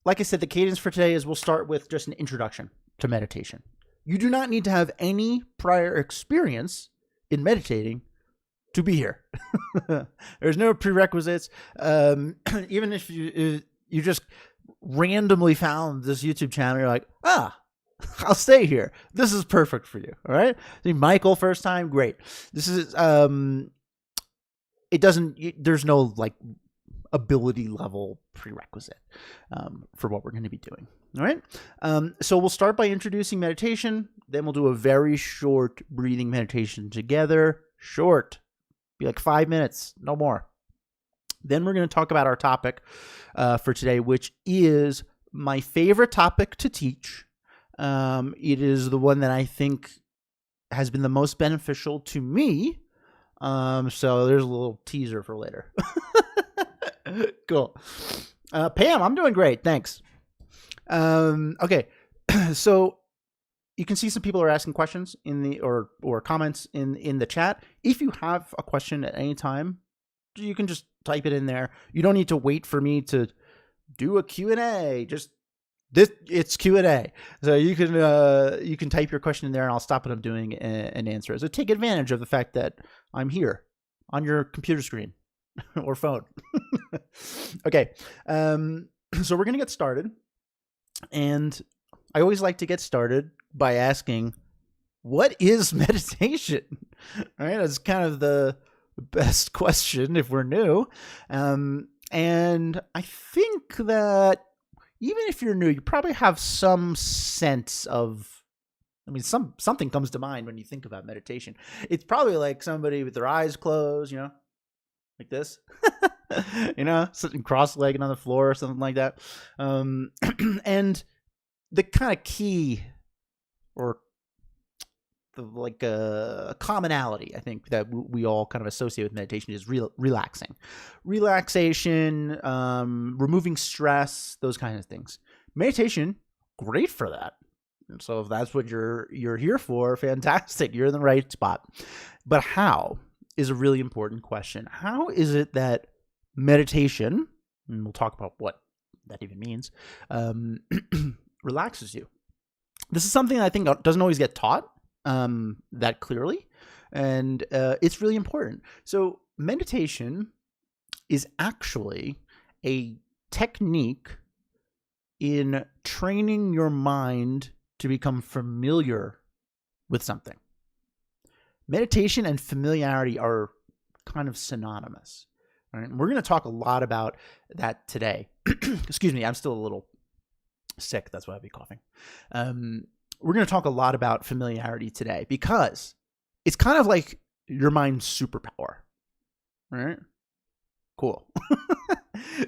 like I said, the cadence for today is we'll start with just an introduction to meditation. You do not need to have any prior experience in meditating to be here. There's no prerequisites. Even if you just randomly found this YouTube channel, you're like, I'll stay here. This is perfect for you. All right. See, Michael, first time, great. This is there's no like ability level prerequisite for what we're going to be doing. All right. So we'll start by introducing meditation. Then we'll do a very short breathing meditation together. Short, be like 5 minutes, no more. Then we're going to talk about our topic for today, which is my favorite topic to teach. It is the one that I think has been the most beneficial to me. So there's a little teaser for later. Cool. Pam, I'm doing great. Thanks. Okay. So you can see some people are asking questions in the, or comments in the chat. If you have a question at any time, you can just type it in there. You don't need to wait for me to do a Q&A. It's Q&A. So you can type your question in there and I'll stop what I'm doing and answer it. So take advantage of the fact that I'm here on your computer screen or phone. Okay. So we're going to get started. And I always like to get started by asking, what is meditation? All right. That's kind of the best question if we're new. And I think that even if you're new, you probably have some sense of, something comes to mind when you think about meditation. It's probably like somebody with their eyes closed, like this, sitting cross-legged on the floor or something like that. And the kind of key or a commonality, I think, that we all kind of associate with meditation is relaxation, removing stress, those kinds of things. Meditation, great for that. And so if that's what you're here for, fantastic. You're in the right spot. But how is a really important question. How is it that meditation, and we'll talk about what that even means, relaxes you? This is something that I think doesn't always get taught that clearly, and it's really important. So meditation is actually a technique in training your mind to become familiar with something. Meditation and familiarity are kind of synonymous. All right? We're going to talk a lot about that today. Excuse me, I'm still a little sick. That's why I'll be coughing. We're going to talk a lot about familiarity today because it's kind of like your mind's superpower. All right? Cool.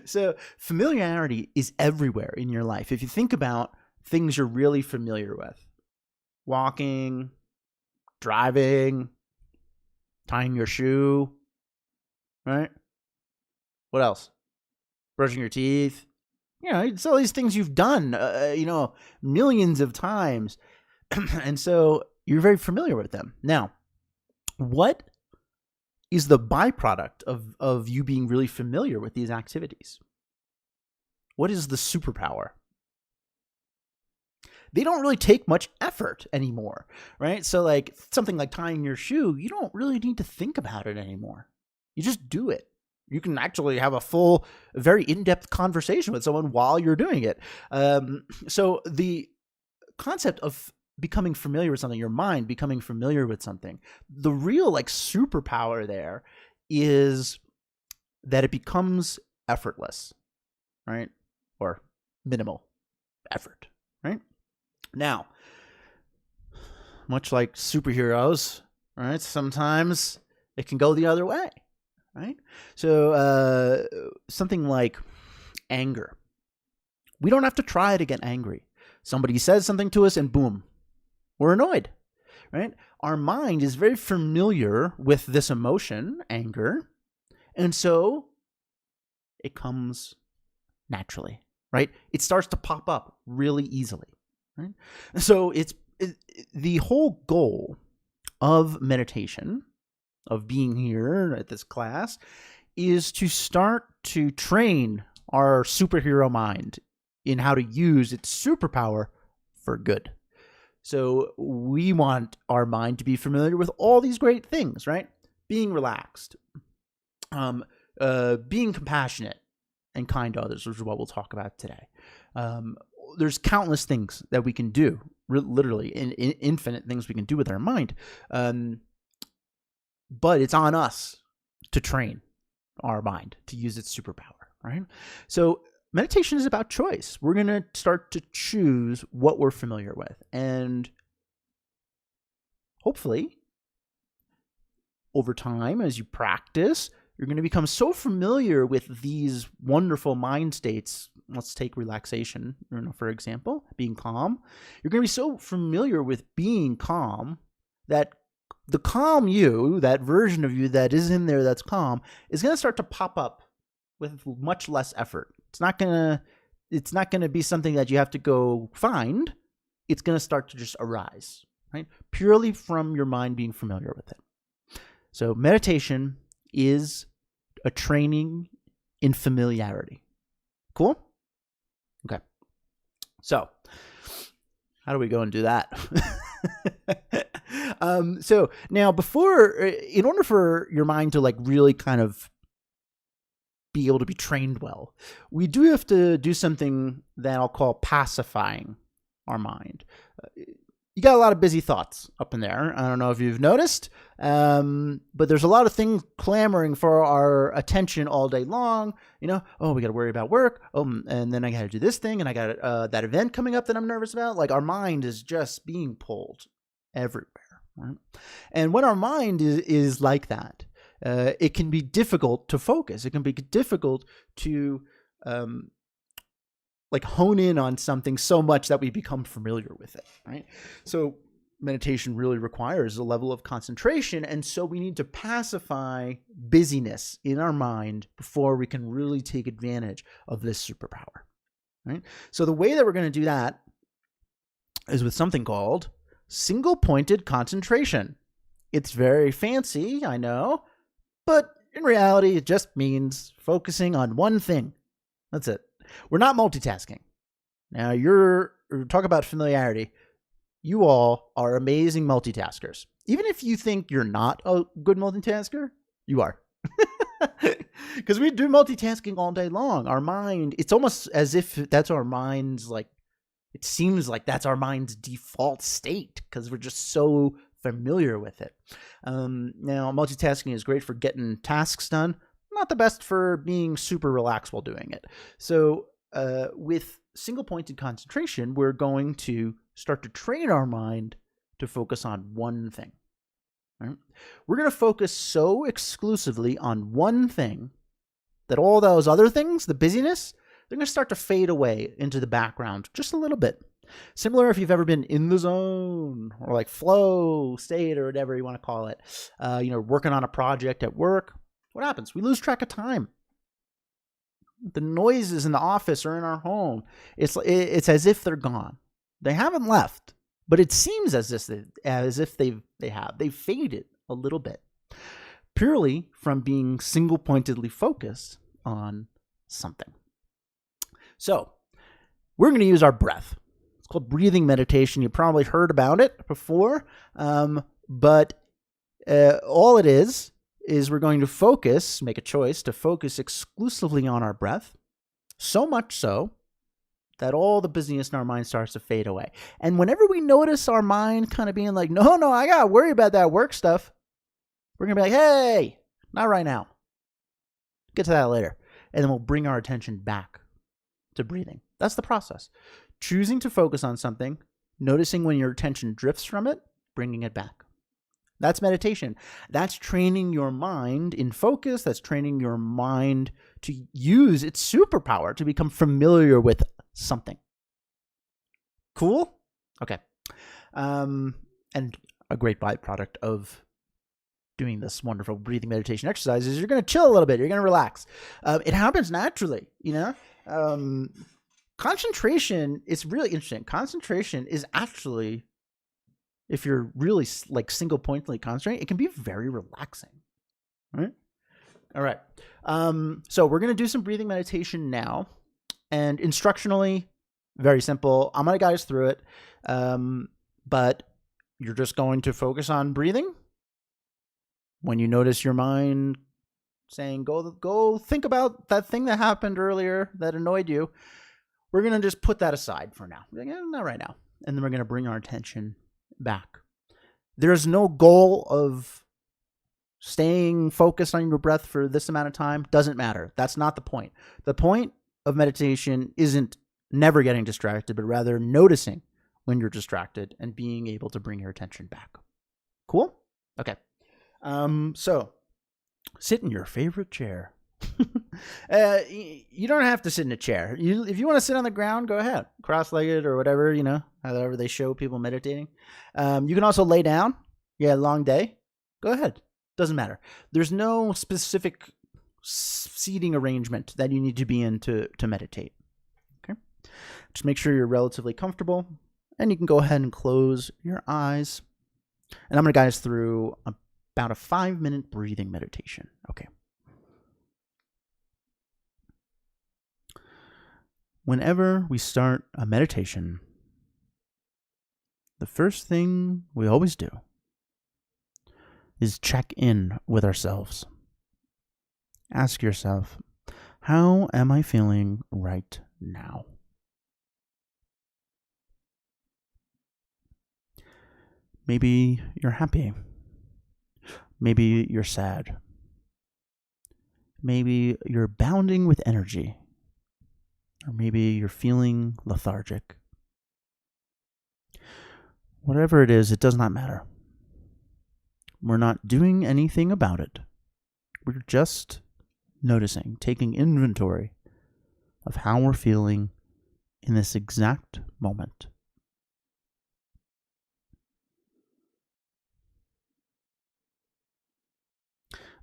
So familiarity is everywhere in your life. If you think about things you're really familiar with, walking, driving, tying your shoe, right? What else? Brushing your teeth. It's all these things you've done, millions of times. And so you're very familiar with them. Now, what is the byproduct of you being really familiar with these activities? What is the superpower? They don't really take much effort anymore, right? So like something like tying your shoe, you don't really need to think about it anymore. You just do it. You can actually have a full, very in-depth conversation with someone while you're doing it. So the concept of becoming familiar with something, your mind becoming familiar with something, the real superpower there is that it becomes effortless, right? Or minimal effort, right? Now, much like superheroes, right? Sometimes it can go the other way, right? So something like anger. We don't have to try to get angry. Somebody says something to us and boom, we're annoyed, right? Our mind is very familiar with this emotion, anger, and so it comes naturally, right? It starts to pop up really easily, right? So the whole goal of meditation, of being here at this class, is to start to train our superhero mind in how to use its superpower for good. So we want our mind to be familiar with all these great things, right? Being relaxed, being compassionate and kind to others, which is what we'll talk about today. There's countless things that we can do, literally infinite things we can do with our mind. But it's on us to train our mind to use its superpower, right? So meditation is about choice. We're going to start to choose what we're familiar with. And hopefully, over time, as you practice, you're going to become so familiar with these wonderful mind states. Let's take relaxation, for example, being calm. You're going to be so familiar with being calm that the calm you, that version of you that is in there that's calm, is going to start to pop up with much less effort. It's not going to be something that you have to go find. It's going to start to just arise, right? Purely from your mind being familiar with it. So meditation is a training in familiarity. Cool? Okay. So how do we go and do that? So now in order for your mind to like really kind of be able to be trained well, we do have to do something that I'll call pacifying our mind. You got a lot of busy thoughts up in there. I don't know if you've noticed, but there's a lot of things clamoring for our attention all day long. We got to worry about work. And then I got to do this thing, and I got that event coming up that I'm nervous about. Like our mind is just being pulled everywhere. Right? And when our mind is like that, it can be difficult to focus. It can be difficult to hone in on something so much that we become familiar with it, right? So meditation really requires a level of concentration, and so we need to pacify busyness in our mind before we can really take advantage of this superpower, right? So the way that we're going to do that is with something called single-pointed concentration. It's very fancy, I know, but in reality, it just means focusing on one thing. That's it. We're not multitasking. Now, talk about familiarity. You all are amazing multitaskers. Even if you think you're not a good multitasker, you are. Because we do multitasking all day long. Our mind, it's almost as if that's our mind's it seems like that's our mind's default state because we're just so familiar with it. Now, multitasking is great for getting tasks done. Not the best for being super relaxed while doing it. So with single-pointed concentration, we're going to start to train our mind to focus on one thing. Right? We're going to focus so exclusively on one thing that all those other things, the busyness, they're going to start to fade away into the background just a little bit. Similar if you've ever been in the zone or flow state or whatever you want to call it, working on a project at work. What happens? We lose track of time. The noises in the office or in our home, it's as if they're gone. They haven't left, but it seems as if they have. They've faded a little bit, purely from being single-pointedly focused on something. So we're going to use our breath. It's called breathing meditation. You probably heard about it before, but all it is we're going to make a choice to focus exclusively on our breath, so much so that all the busyness in our mind starts to fade away. And whenever we notice our mind kind of being like, no, I got to worry about that work stuff, we're going to be like, hey, not right now. Get to that later. And then we'll bring our attention back to breathing. That's the process. Choosing to focus on something, noticing when your attention drifts from it, bringing it back. That's meditation. That's training your mind in focus. That's training your mind to use its superpower to become familiar with something. Cool? Okay. And a great byproduct of doing this wonderful breathing meditation exercise is you're going to chill a little bit. You're going to relax. It happens naturally, Concentration is really interesting. Concentration is actually, if you're really single-pointedly concentrating, it can be very relaxing, right? All right. So we're going to do some breathing meditation now. And instructionally, Very simple. I'm going to guide us through it. But you're just going to focus on breathing. When you notice your mind saying, go think about that thing that happened earlier that annoyed you, we're going to just put that aside for now. Not right now. And then we're going to bring our attention back. There's no goal of staying focused on your breath for this amount of time. Doesn't matter. That's not the point. The point of meditation isn't never getting distracted, but rather noticing when you're distracted and being able to bring your attention back. Cool? Okay. So sit in your favorite chair. You don't have to sit in a chair. If you want to sit on the ground, go ahead. Cross-legged or whatever, however they show people meditating. You can also lay down. Yeah, long day. Go ahead. Doesn't matter. There's no specific seating arrangement that you need to be in to meditate. Okay. Just make sure you're relatively comfortable, and you can go ahead and close your eyes. And I'm going to guide us through about a 5-minute breathing meditation. Okay. Whenever we start a meditation, the first thing we always do is check in with ourselves. Ask yourself, how am I feeling right now? Maybe you're happy. Maybe you're sad. Maybe you're bounding with energy. Or maybe you're feeling lethargic. Whatever it is, it does not matter. We're not doing anything about it. We're just noticing, taking inventory of how we're feeling in this exact moment.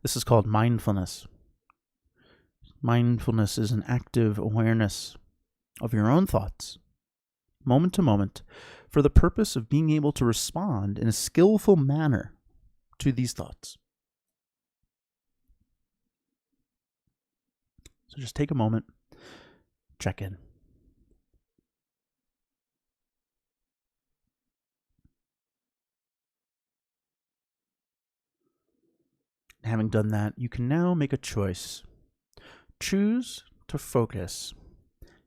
This is called mindfulness. Mindfulness is an active awareness of your own thoughts, moment to moment, for the purpose of being able to respond in a skillful manner to these thoughts. So just take a moment, check in. Having done that, you can now make a choice. Choose to focus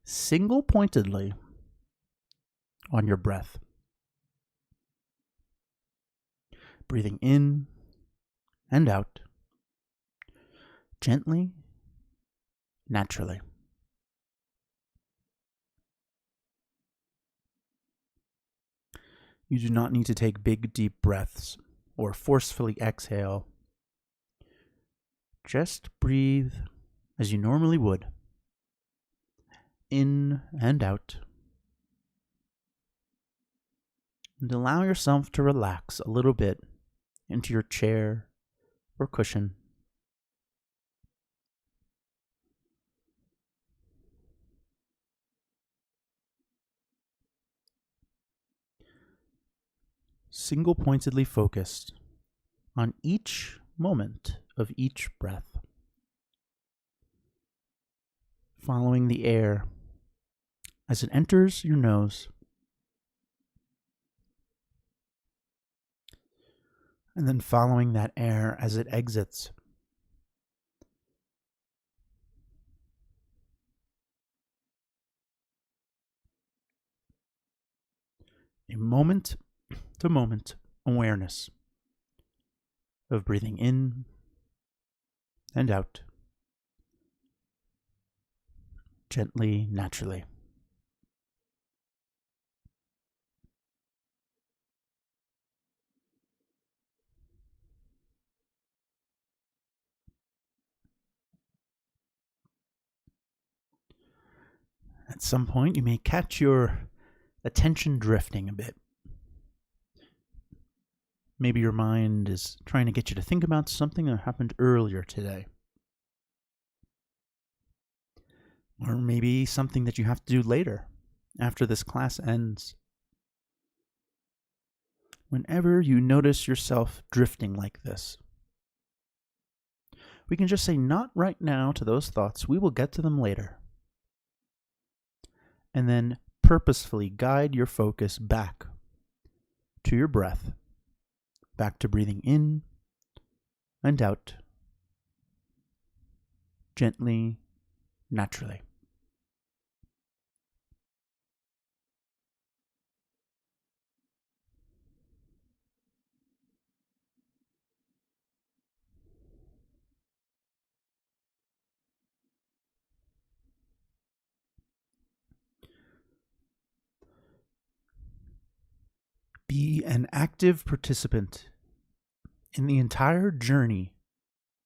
single-pointedly on your breath. Breathing in and out, gently, naturally. You do not need to take big, deep breaths or forcefully exhale. Just breathe as you normally would, in and out, and allow yourself to relax a little bit into your chair or cushion. Single-pointedly focused on each moment of each breath, following the air as it enters your nose and then following that air as it exits. A moment-to-moment awareness of breathing in and out, gently, naturally. At some point, you may catch your attention drifting a bit. Maybe your mind is trying to get you to think about something that happened earlier today. Or maybe something that you have to do later, after this class ends. Whenever you notice yourself drifting like this, we can just say not right now to those thoughts. We will get to them later. And then purposefully guide your focus back to your breath, back to breathing in and out, gently, naturally. Be an active participant in the entire journey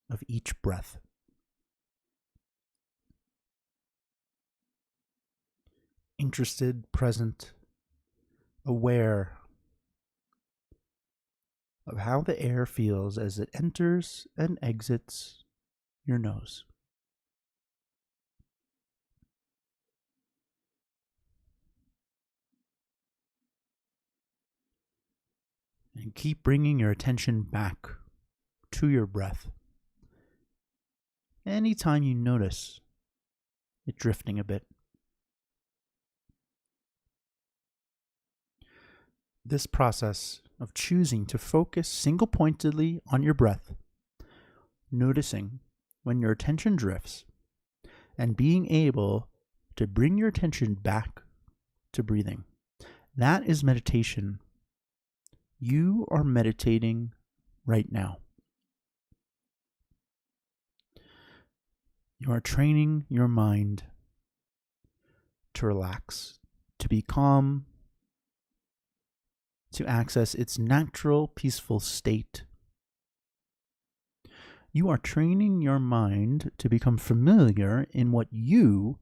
of each breath. Interested, present, aware of how the air feels as it enters and exits your nose. And keep bringing your attention back to your breath anytime you notice it drifting a bit. This process of choosing to focus single-pointedly on your breath, noticing when your attention drifts, and being able to bring your attention back to breathing. That is meditation. You are meditating right now. You are training your mind to relax, to be calm, to access its natural, peaceful state. You are training your mind to become familiar in what you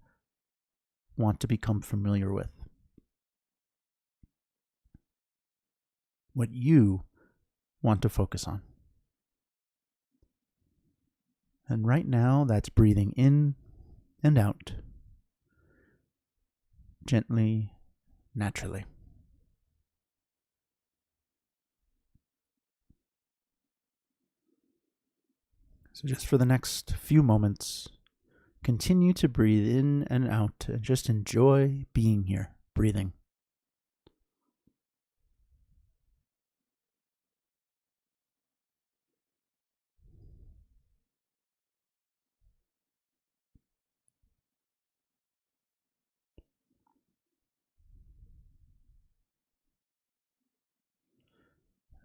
want to become familiar with. What you want to focus on. And right now, that's breathing in and out, gently, naturally. So just for the next few moments, continue to breathe in and out and just enjoy being here, breathing.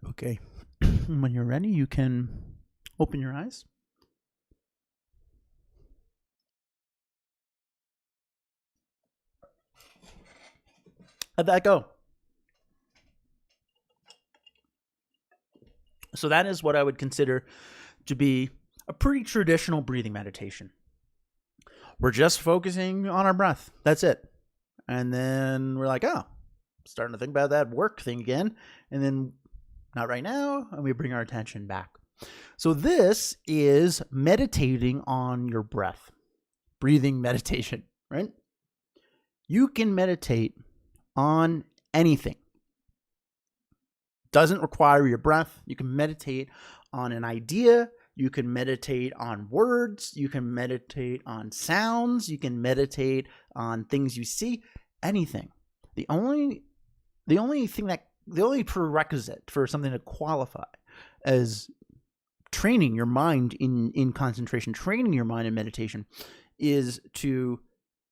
Okay, when you're ready, you can open your eyes. How'd that go? So that is what I would consider to be a pretty traditional breathing meditation. We're just focusing on our breath. That's it. And then we're like, oh, starting to think about that work thing again. And then not right now. And we bring our attention back. So this is meditating on your breath. Breathing meditation, right? You can meditate on anything. Doesn't require your breath. You can meditate on an idea. You can meditate on words. You can meditate on sounds. You can meditate on things you see. Anything. The only prerequisite for something to qualify as training your mind in concentration, training your mind in meditation, is to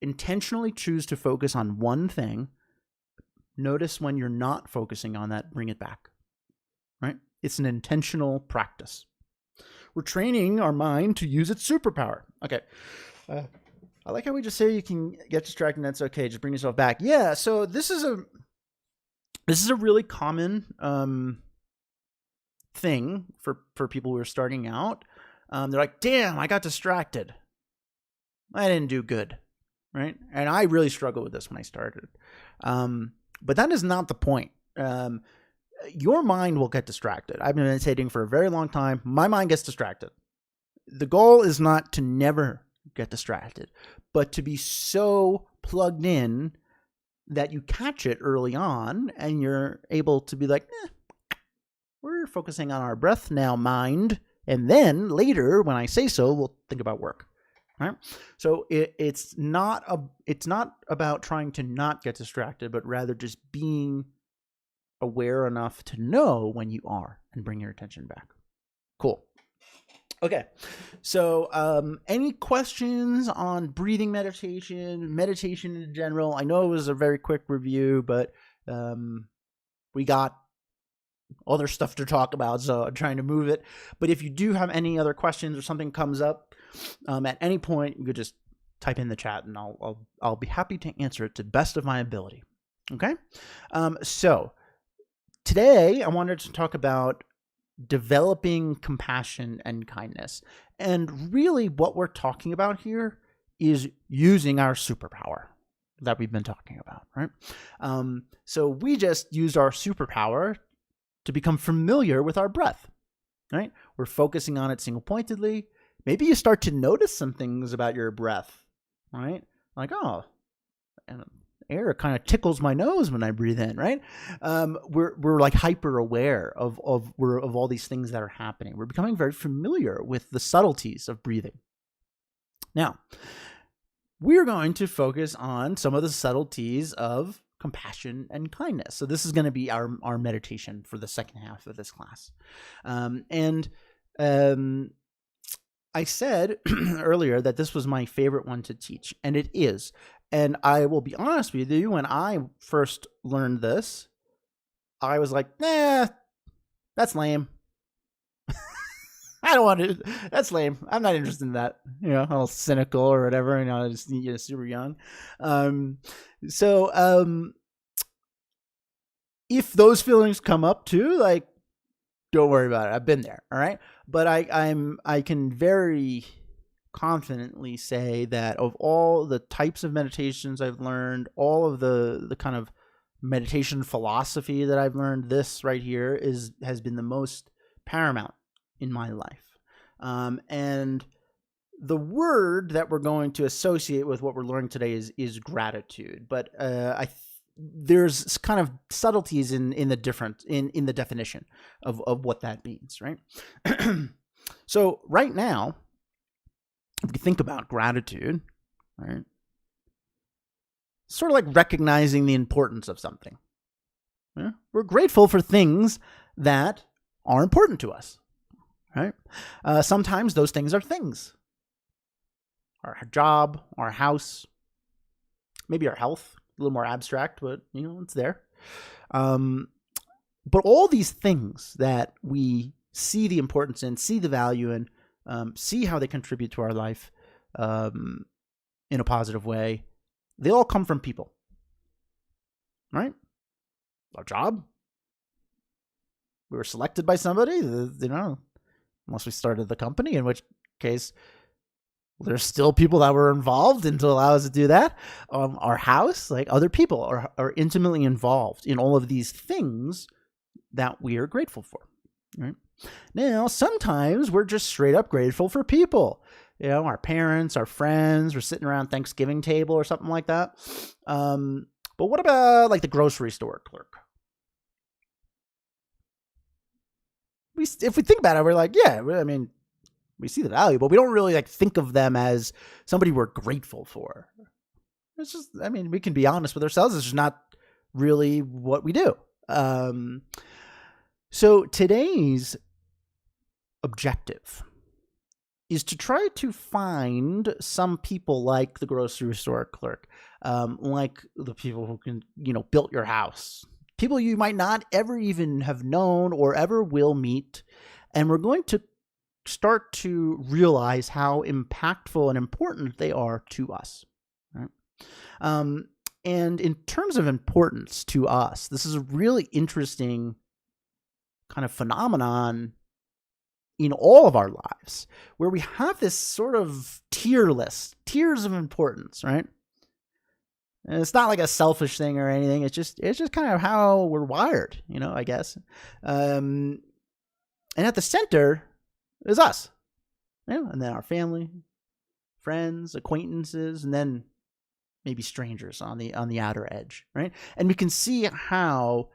intentionally choose to focus on one thing. Notice when you're not focusing on that, bring it back. Right? It's an intentional practice. We're training our mind to use its superpower. Okay. I like how we just say you can get distracted and that's okay. Just bring yourself back. Yeah. So this is a really common thing for people who are starting out. They're like, damn, I got distracted. I didn't do good. Right? And I really struggled with this when I started. But that is not the point. Your mind will get distracted. I've been meditating for a very long time. My mind gets distracted. The goal is not to never get distracted, but to be so plugged in that you catch it early on and you're able to be like, we're focusing on our breath now, mind. And then later, when I say so, we'll think about work. right? So it's not about trying to not get distracted, but rather just being aware enough to know when you are and bring your attention back. Cool. Okay, so any questions on breathing meditation in general? I know it was a very quick review, but we got other stuff to talk about, so I'm trying to move it. But if you do have any other questions or something comes up at any point, you could just type in the chat, and I'll be happy to answer it to the best of my ability. Okay, so today I wanted to talk about developing compassion and kindness. And really what we're talking about here is using our superpower that we've been talking about, right? So we just used our superpower to become familiar with our breath, right? We're focusing on it single-pointedly. Maybe you start to notice some things about your breath, right? Like, oh, and air kind of tickles my nose when I breathe in, right? We're like hyper aware of all these things that are happening. We're becoming very familiar with the subtleties of breathing. Now, we're going to focus on some of the subtleties of compassion and kindness. So this is going to be our meditation for the second half of this class. I said earlier that this was my favorite one to teach, and it is. And I will be honest with you, when I first learned this, I was like, nah, that's lame. I don't want to. That's lame. I'm not interested in that. You know, all cynical or whatever. You know, just super young. If those feelings come up too, like, don't worry about it. I've been there. All right. But I can very confidently say that of all the types of meditations I've learned, all of the kind of meditation philosophy that I've learned, this right here has been the most paramount in my life. And the word that we're going to associate with what we're learning today is gratitude. But there's kind of subtleties in the definition of what that means, right? So right now, if you think about gratitude, right, it's sort of like recognizing the importance of something. Yeah? We're grateful for things that are important to us, right? Sometimes those things are things. Our job, our house, maybe our health, a little more abstract, but you know, it's there. But all these things that we see the importance in, see the value in, see how they contribute to our life in a positive way, they all come from people, right? Our job, we were selected by somebody, you know, unless we started the company, in which case there's still people that were involved and to allow us to do that. Our house, like, other people are intimately involved in all of these things that we are grateful for, right? Now, sometimes we're just straight up grateful for people. You know, our parents, our friends, we're sitting around Thanksgiving table or something like that. But what about like the grocery store clerk? If we think about it, we're like, yeah, I mean, we see the value, but we don't really like think of them as somebody we're grateful for. It's just, I mean, we can be honest with ourselves. It's just not really what we do. So today's objective is to try to find some people like the grocery store clerk, like the people who can, you know, built your house, people you might not ever even have known or ever will meet. And we're going to start to realize how impactful and important they are to us, right? And in terms of importance to us, this is a really interesting kind of phenomenon in all of our lives, where we have this sort of tier list, tiers of importance, right? And it's not like a selfish thing or anything. It's just kind of how we're wired, you know, I guess. And at the center is us, you know, and then our family, friends, acquaintances, and then maybe strangers on the outer edge, right? And we can see how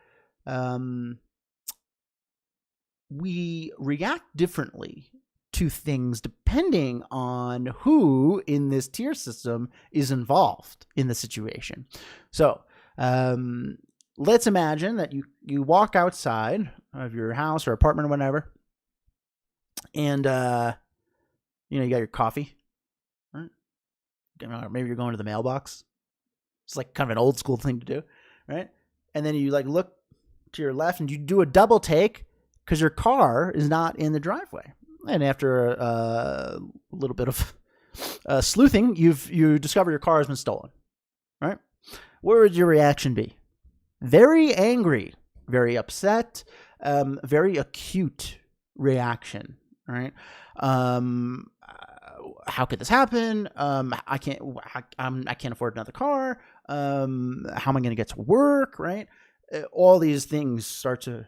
we react differently to things depending on who in this tier system is involved in the situation. So let's imagine that you walk outside of your house or apartment or whatever, and you got your coffee, right? Maybe you're going to the mailbox. It's like kind of an old school thing to do, right? And then you like look to your left and you do a double take because your car is not in the driveway. And after a little bit of sleuthing, you discover your car has been stolen, right? What would your reaction be? Very angry, very upset, very acute reaction, right? How could this happen? I can't afford another car. How am I going to get to work, right? All these things start to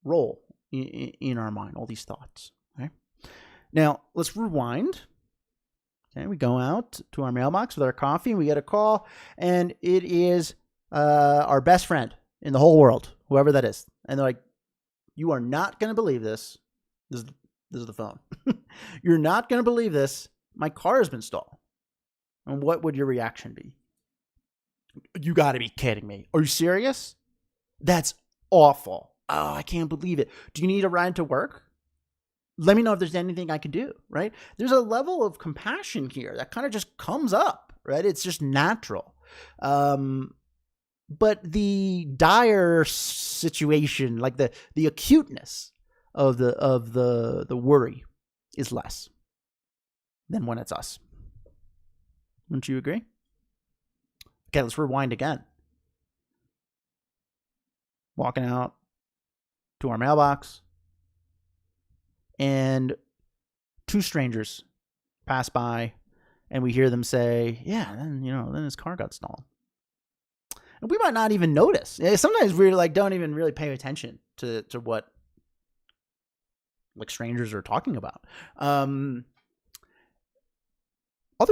roll in our mind, all these thoughts. Okay? Now, let's rewind. Okay, we go out to our mailbox with our coffee, and we get a call, and it is our best friend in the whole world, whoever that is. And they're like, you are not going to believe this. This is the phone. You're not going to believe this. My car has been stolen. And what would your reaction be? You got to be kidding me. Are you serious? That's awful. Oh, I can't believe it. Do you need a ride to work? Let me know if there's anything I can do, right? There's a level of compassion here that kind of just comes up, right? It's just natural. But the dire situation, like the acuteness of the worry is less than when it's us. Wouldn't you agree? Okay, let's rewind again. Walking out to our mailbox, and two strangers pass by, and we hear them say, yeah, then his car got stolen. And we might not even notice. Sometimes we don't even really pay attention to what like strangers are talking about. Other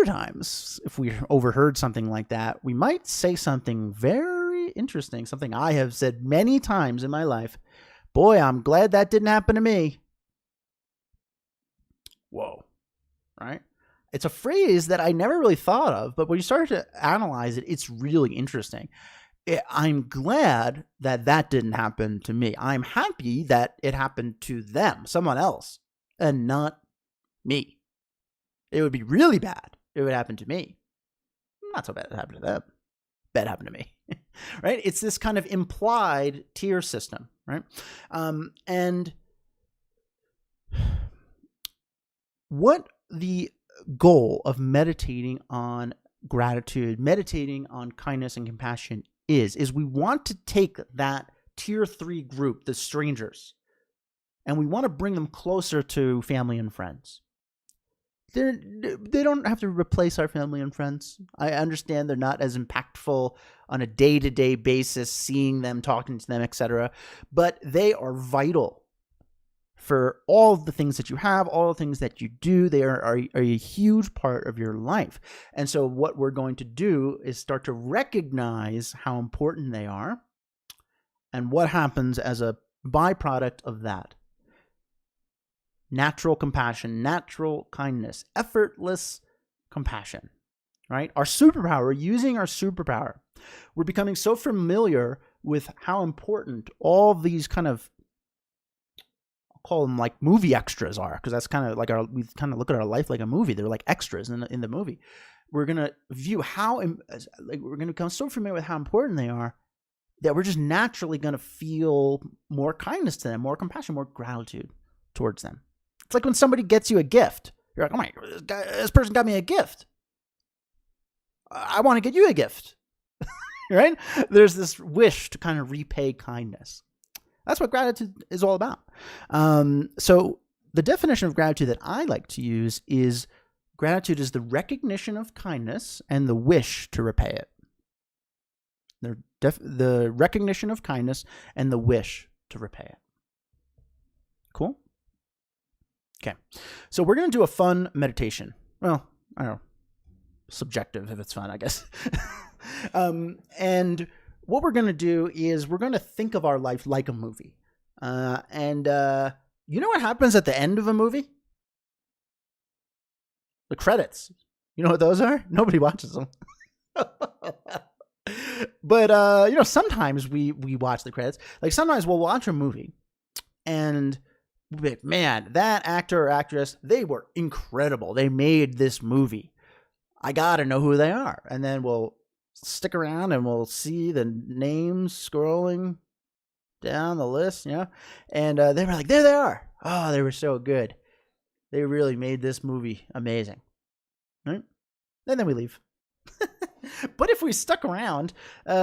times, if we overheard something like that, we might say something very interesting, something I have said many times in my life. Boy, I'm glad that didn't happen to me. Whoa, right? It's a phrase that I never really thought of, but when you start to analyze it, it's really interesting. I'm glad that didn't happen to me. I'm happy that it happened to them, someone else, and not me. It would be really bad if it happened to me. Not so bad it happened to them. Bad happened to me, right? It's this kind of implied tier system, right? And what the goal of meditating on gratitude, meditating on kindness and compassion is we want to take that tier 3 group, the strangers, and we want to bring them closer to family and friends. They don't have to replace our family and friends. I understand they're not as impactful on a day-to-day basis, seeing them, talking to them, etc. But they are vital for all the things that you have, all the things that you do. They are a huge part of your life. And so what we're going to do is start to recognize how important they are and what happens as a byproduct of that. Natural compassion, natural kindness, effortless compassion, right? Our superpower, using our superpower. We're becoming so familiar with how important all these kind of, I'll call them like movie extras are, because that's kind of like we kind of look at our life like a movie. They're like extras in the movie. We're going to view we're going to become so familiar with how important they are that we're just naturally going to feel more kindness to them, more compassion, more gratitude towards them. It's like when somebody gets you a gift. You're like, oh my, this person got me a gift. I want to get you a gift. Right? There's this wish to kind of repay kindness. That's what gratitude is all about. So the definition of gratitude that I like to use is gratitude is the recognition of kindness and the wish to repay it. The recognition of kindness and the wish to repay it. Cool? Okay, so we're going to do a fun meditation. Well, I don't know, subjective if it's fun, I guess. And what we're going to do is we're going to think of our life like a movie. And you know what happens at the end of a movie? The credits. You know what those are? Nobody watches them. But sometimes we watch the credits. Like sometimes we'll watch a movie and we'll be like, man, that actor or actress, they were incredible. They made this movie. I gotta know who they are. And then we'll stick around and we'll see the names scrolling down the list, and they were like, there they are. Oh, they were so good. They really made this movie amazing, right? And then we leave. But if we stuck around,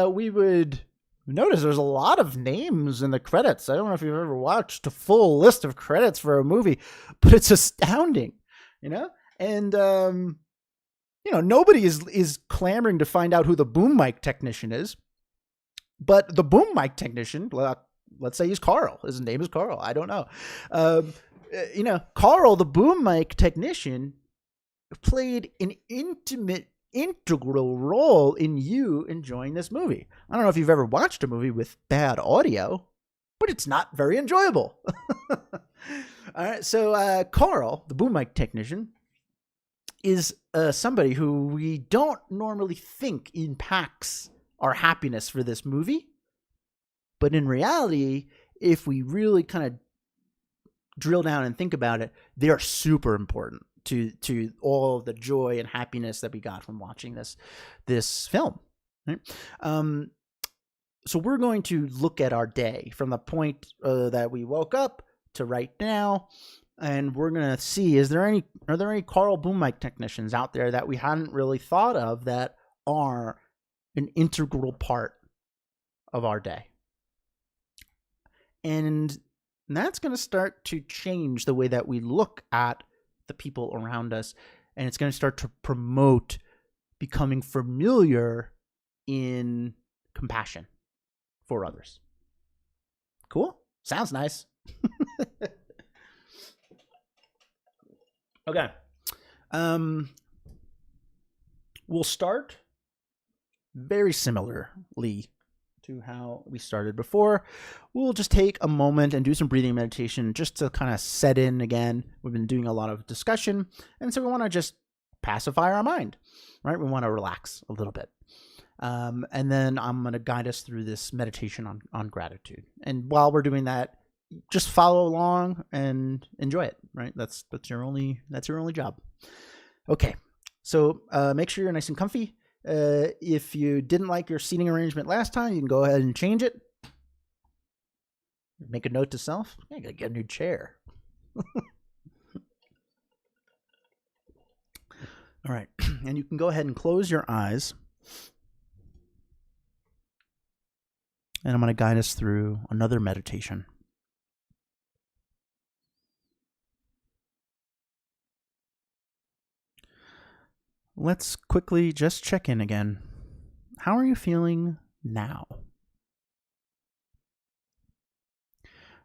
we would notice there's a lot of names in the credits. I don't know if you've ever watched a full list of credits for a movie, but it's astounding, and nobody is clamoring to find out who the boom mic technician is. But the boom mic technician, let's say he's Carl. His name is Carl. I don't know. Carl, the boom mic technician, played an integral role in you enjoying this movie. I don't know if you've ever watched a movie with bad audio, but it's not very enjoyable. All right. So Carl, the boom mic technician, is somebody who we don't normally think impacts our happiness for this movie. But in reality, if we really kind of drill down and think about it, they are super important to all of the joy and happiness that we got from watching this film. Right? So we're going to look at our day from the point that we woke up to right now, and we're going to see, are there any Carl boom mic technicians out there that we hadn't really thought of that are an integral part of our day? And that's going to start to change the way that we look at the people around us. And it's going to start to promote becoming familiar in compassion for others. Cool? Sounds nice. Okay. We'll start very similarly to how we started before. We'll just take a moment and do some breathing meditation just to kind of set in again. We've been doing a lot of discussion, and so we want to just pacify our mind, right? We want to relax a little bit. And then I'm going to guide us through this meditation on gratitude. And while we're doing that, just follow along and enjoy it, right? That's your only job. Okay. So make sure you're nice and comfy. If you didn't like your seating arrangement last time, you can go ahead and change it. Make a note to self. I gotta get a new chair. All right. And you can go ahead and close your eyes. And I'm going to guide us through another meditation. Let's quickly just check in again. How are you feeling now?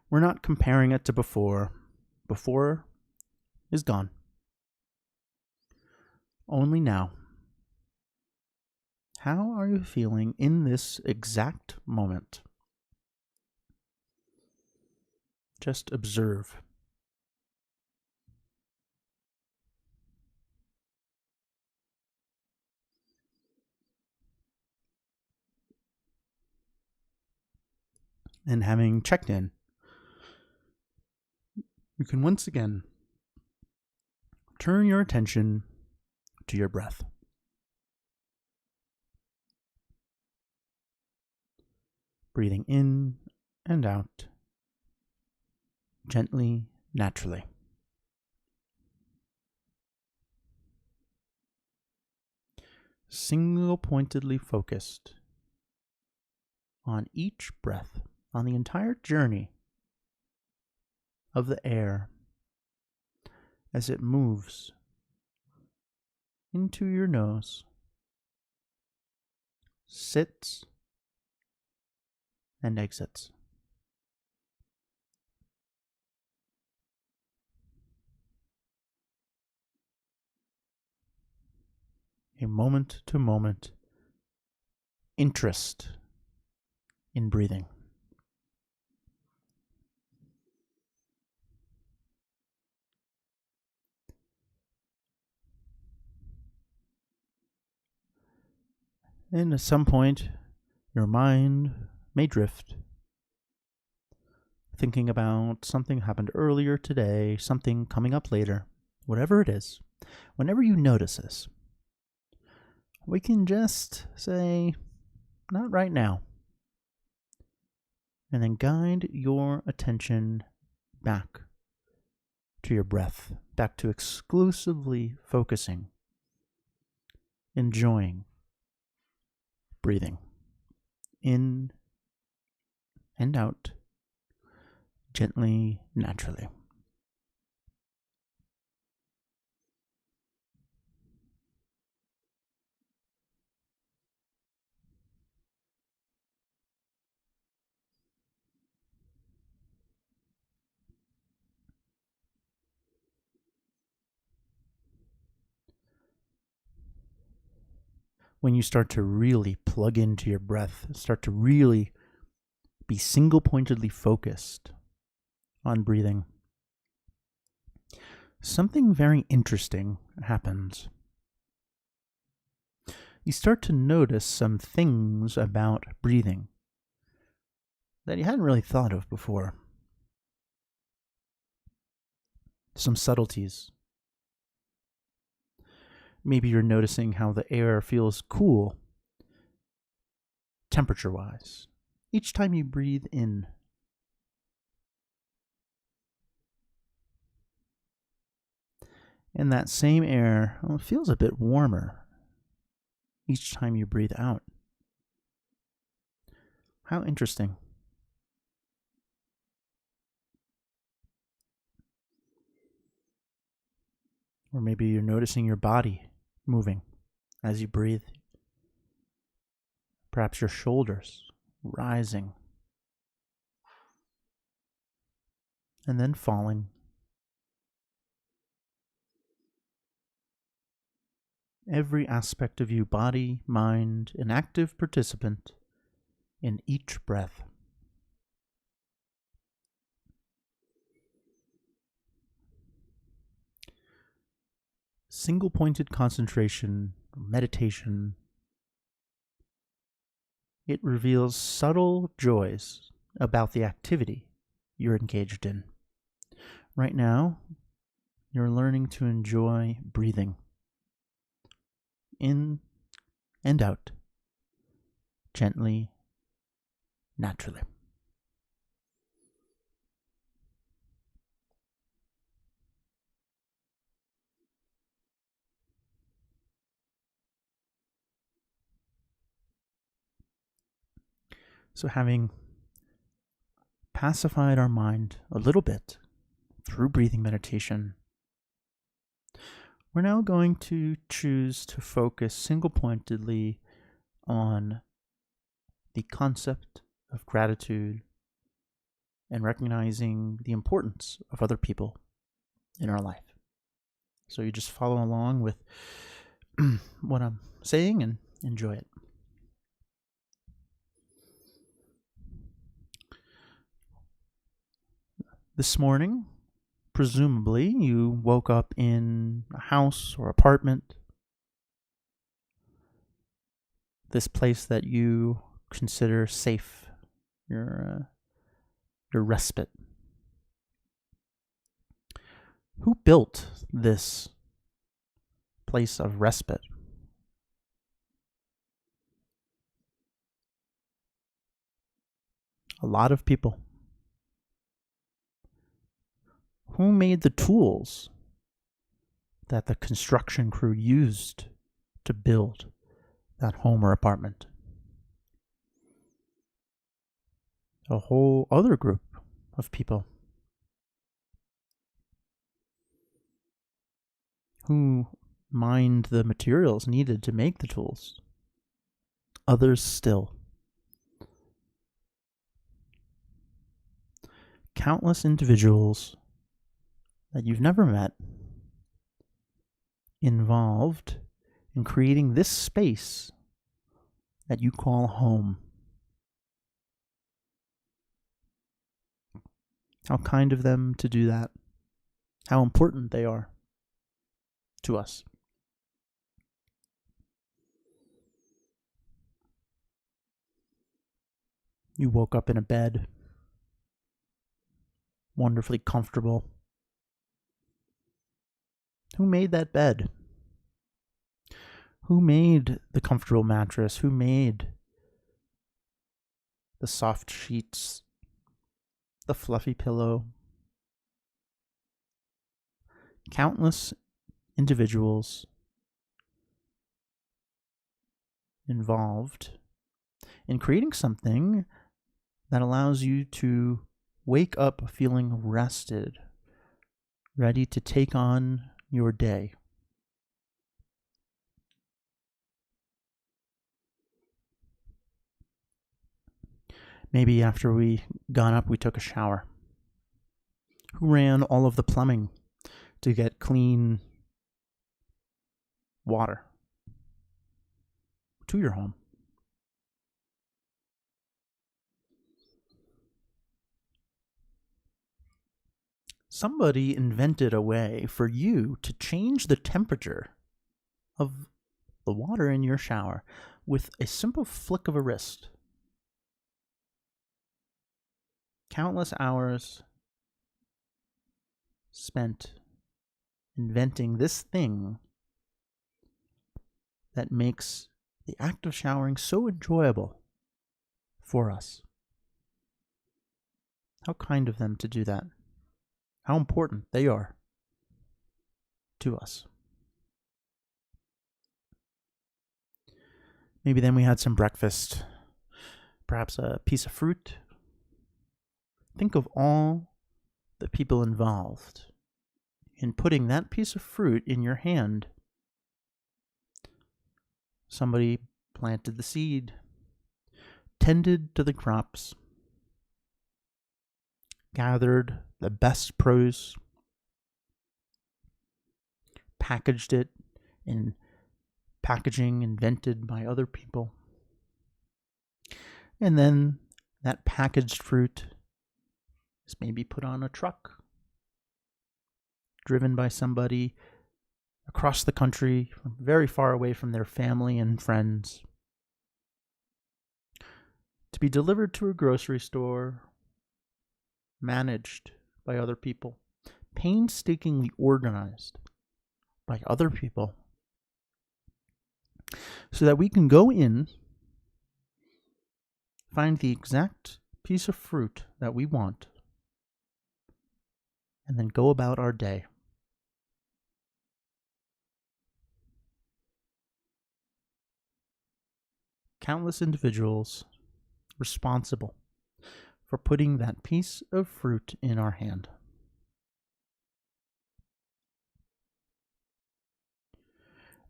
We're not comparing it to before. Before is gone. Only now. How are you feeling in this exact moment? Just observe. And having checked in, you can once again turn your attention to your breath. Breathing in and out, gently, naturally. Single-pointedly focused on each breath, on the entire journey of the air as it moves into your nose, sits, and exits. A moment-to-moment interest in breathing. And at some point, your mind may drift, thinking about something happened earlier today, something coming up later, whatever it is. Whenever you notice this, we can just say, not right now. And then guide your attention back to your breath, back to exclusively focusing, enjoying breathing in and out, gently, naturally. When you start to really plug into your breath, start to really be single-pointedly focused on breathing, something very interesting happens. You start to notice some things about breathing that you hadn't really thought of before. Some subtleties. Maybe you're noticing how the air feels cool, temperature-wise, each time you breathe in. And that same air feels a bit warmer each time you breathe out. How interesting. Or maybe you're noticing your body moving as you breathe. Perhaps your shoulders rising and then falling. Every aspect of you, body, mind, an active participant in each breath. Single-pointed concentration, meditation, it reveals subtle joys about the activity you're engaged in. Right now, you're learning to enjoy breathing in and out, gently, naturally. So having pacified our mind a little bit through breathing meditation, we're now going to choose to focus single-pointedly on the concept of gratitude and recognizing the importance of other people in our life. So you just follow along with what I'm saying and enjoy it. This morning, presumably, you woke up in a house or apartment, this place that you consider safe, your respite. Who built this place of respite? A lot of people. Who made the tools that the construction crew used to build that home or apartment? A whole other group of people who mined the materials needed to make the tools. Others still. Countless individuals that you've never met involved in creating this space that you call home. How kind of them to do that. How important they are to us. You woke up in a bed, wonderfully comfortable. Who made that bed? Who made the comfortable mattress? Who made the soft sheets, the fluffy pillow? Countless individuals involved in creating something that allows you to wake up feeling rested, ready to take on your day. Maybe after we got up, we took a shower. Who ran all of the plumbing to get clean water to your home? Somebody invented a way for you to change the temperature of the water in your shower with a simple flick of a wrist. Countless hours spent inventing this thing that makes the act of showering so enjoyable for us. How kind of them to do that. How important they are to us. Maybe then we had some breakfast, perhaps a piece of fruit. Think of all the people involved in putting that piece of fruit in your hand. Somebody planted the seed, tended to the crops, gathered the best produce, packaged it in packaging invented by other people. And then that packaged fruit is maybe put on a truck, driven by somebody across the country, very far away from their family and friends, to be delivered to a grocery store, managed by other people, painstakingly organized by other people, so that we can go in, find the exact piece of fruit that we want, and then go about our day. Countless individuals responsible for putting that piece of fruit in our hand.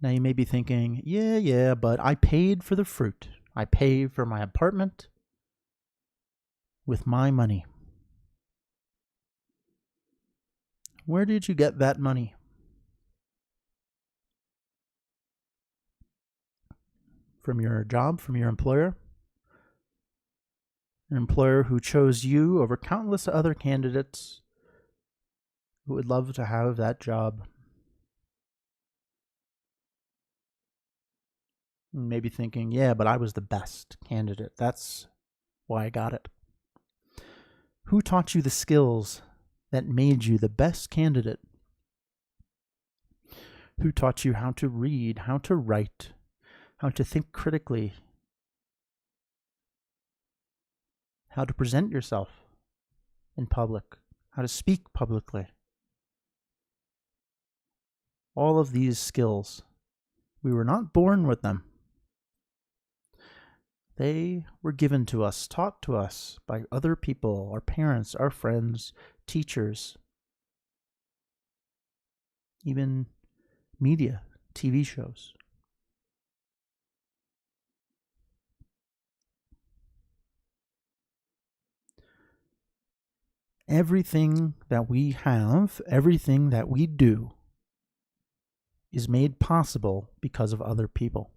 Now you may be thinking, yeah, but I paid for the fruit. I paid for my apartment with my money. Where did you get that money? From your job, from your employer? An employer who chose you over countless other candidates who would love to have that job. Maybe thinking, yeah, but I was the best candidate. That's why I got it. Who taught you the skills that made you the best candidate? Who taught you how to read, how to write, how to think critically, how to present yourself in public, how to speak publicly? All of these skills, we were not born with them. They were given to us, taught to us by other people, our parents, our friends, teachers, even media, TV shows. Everything that we have, everything that we do, is made possible because of other people.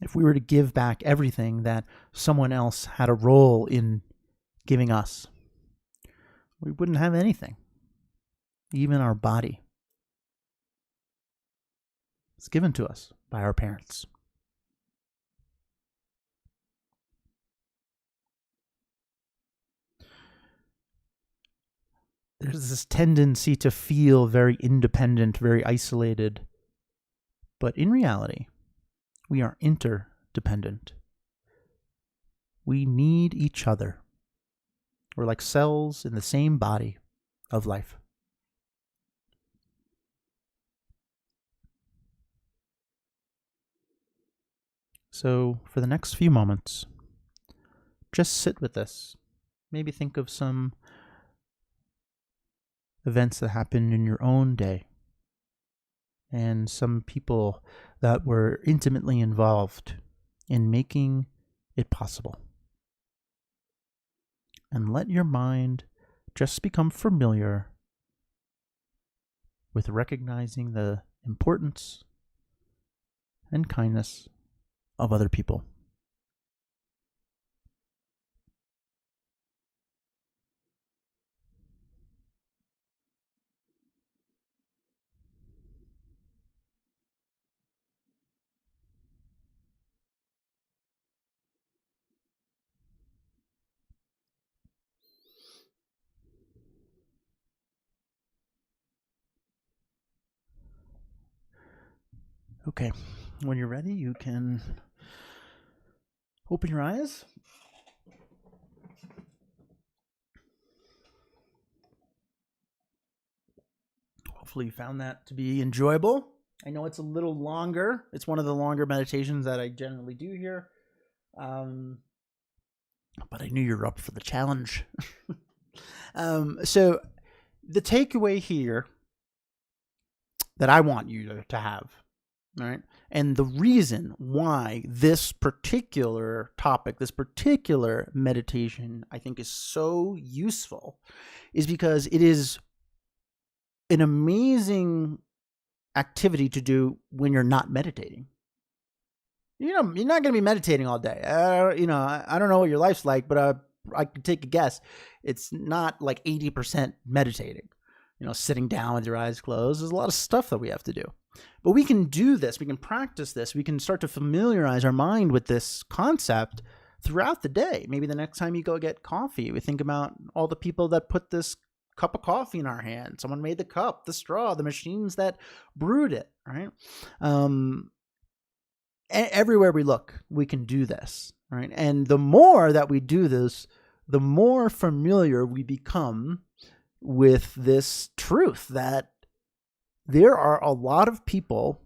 If we were to give back everything that someone else had a role in giving us, we wouldn't have anything. Even our body. It's given to us by our parents. there's this tendency to feel very independent, very isolated. But in reality, we are interdependent. We need each other. We're like cells in the same body of life. So for the next few moments, just sit with this. Maybe think of some events that happened in your own day and some people that were intimately involved in making it possible. And let your mind just become familiar with recognizing the importance and kindness of other people. Okay, when you're ready, you can open your eyes. Hopefully you found that to be enjoyable. I know it's a little longer. It's one of the longer meditations that I generally do here. But I knew you were up for the challenge. So the takeaway here that I want you to have, right? And the reason why this particular topic, this particular meditation, I think is so useful is because it is an amazing activity to do when you're not meditating. You're not going to be meditating all day. I don't know what your life's like, but I could take a guess. It's not like 80% meditating. Sitting down with your eyes closed. There's a lot of stuff that we have to do. But we can do this. We can practice this. We can start to familiarize our mind with this concept throughout the day. Maybe the next time you go get coffee, we think about all the people that put this cup of coffee in our hand. Someone made the cup, the straw, the machines that brewed it, right? Everywhere we look, we can do this, right? And the more that we do this, the more familiar we become with this truth that there are a lot of people,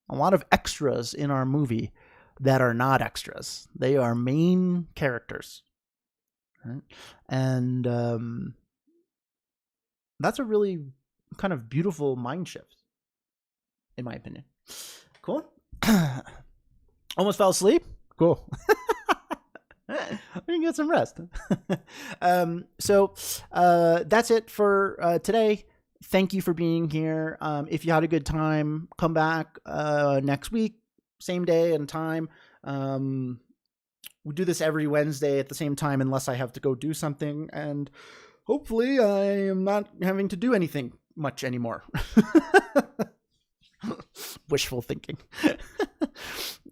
a lot of extras in our movie that are not extras. They are main characters, right? And that's a really kind of beautiful mind shift, in my opinion. Cool. Almost fell asleep. Cool. We can get some rest. So that's it for today. Thank you for being here. If you had a good time, come back next week, same day and time. We do this every Wednesday at the same time unless I have to go do something. And hopefully I am not having to do anything much anymore. Wishful thinking.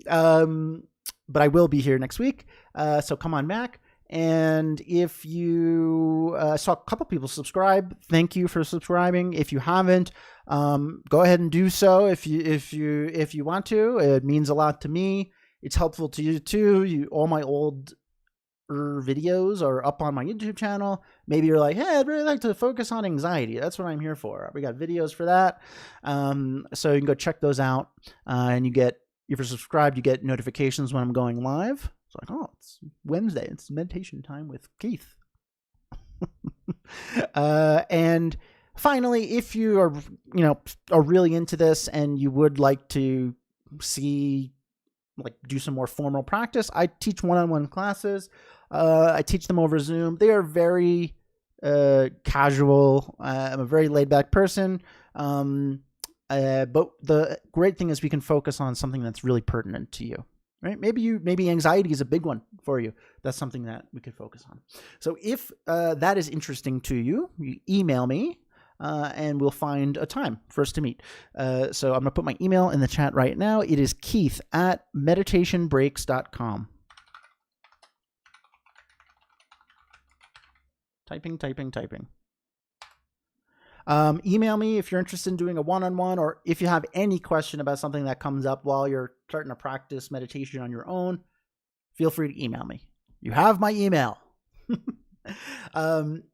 But I will be here next week. So come on back. And if you saw a couple people subscribe, thank you for subscribing. If you haven't, go ahead and do so if you want to. It means a lot to me. It's helpful to you too. All my old videos are up on my YouTube channel. Maybe you're like, hey, I'd really like to focus on anxiety. That's what I'm here for. We got videos for that. So you can go check those out. And if you're subscribed, you get notifications when I'm going live. It's like, oh, it's Wednesday. It's meditation time with Keith. And finally, if you are really into this and you would like to do some more formal practice, I teach one-on-one classes. I teach them over Zoom. They are very casual. I'm a very laid-back person. But the great thing is we can focus on something that's really pertinent to you. Right? Maybe anxiety is a big one for you. That's something that we could focus on. So if that is interesting to you, you email me and we'll find a time for us to meet. So I'm going to put my email in the chat right now. It is keith@meditationbreaks.com. Typing. Email me if you're interested in doing a one-on-one, or if you have any question about something that comes up while you're starting to practice meditation on your own, feel free to email me. You have my email.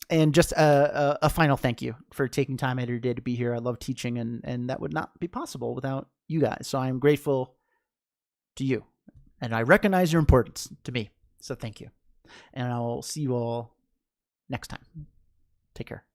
And just a final thank you for taking time out of your day to be here. I love teaching, and that would not be possible without you guys. So I'm grateful to you, and I recognize your importance to me. So thank you. And I'll see you all next time. Take care.